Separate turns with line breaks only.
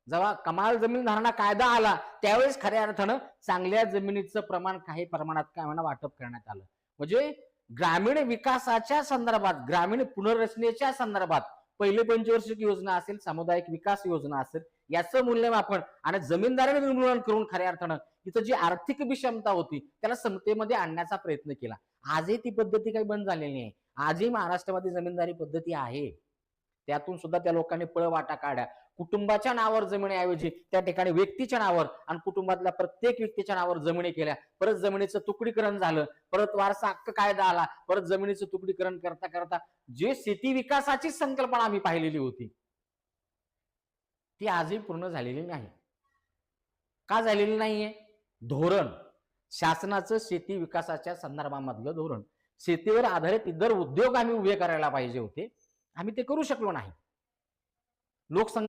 जेव्हा कमाल जमीन धारणा कायदा आला त्यावेळेस खऱ्या अर्थानं चांगल्या जमिनीचं प्रमाण काही प्रमाणात काय म्हणा वाटप करण्यात आलं. म्हणजे ग्रामीण विकासाच्या संदर्भात, ग्रामीण पुनर्रचनेच्या संदर्भात पहिले पंचवार्षिक योजना असेल, सामुदायिक विकास योजना असेल, याचं मूल्यमापन आणि जमीनदाराने निर्मूलन करून खऱ्या अर्थानं तिथं जी आर्थिक विषमता होती त्याला समतेमध्ये आणण्याचा प्रयत्न केला. आजही ती पद्धती काही बंद झालेली नाही. आजही महाराष्ट्रामध्ये जमीनदारी पद्धती आहे. त्यातून सुद्धा त्या लोकांनी पळवाटा काढ्या. कुटुंबाच्या नावावर जमिनीऐवजी त्या ठिकाणी व्यक्तीच्या नावावर आणि कुटुंबातल्या प्रत्येक व्यक्तीच्या नावावर जमिनी केल्या. परत जमिनीचं तुकडीकरण झालं, परत वारसा हक्क कायदा आला, परत जमिनीचं तुकडीकरण करता करता जे शेती विकासाची संकल्पना आम्ही पाहिलेली होती ती आजही पूर्ण झालेली नाही. का झालेली नाहीये? धोरण, शासनाचं शेती विकासाच्या संदर्भामधलं धोरण, शेतीवर आधारित इतर उद्योग आम्ही उभे करायला पाहिजे होते, आम्ही ते करू शकलो नाही. लोकसंख्या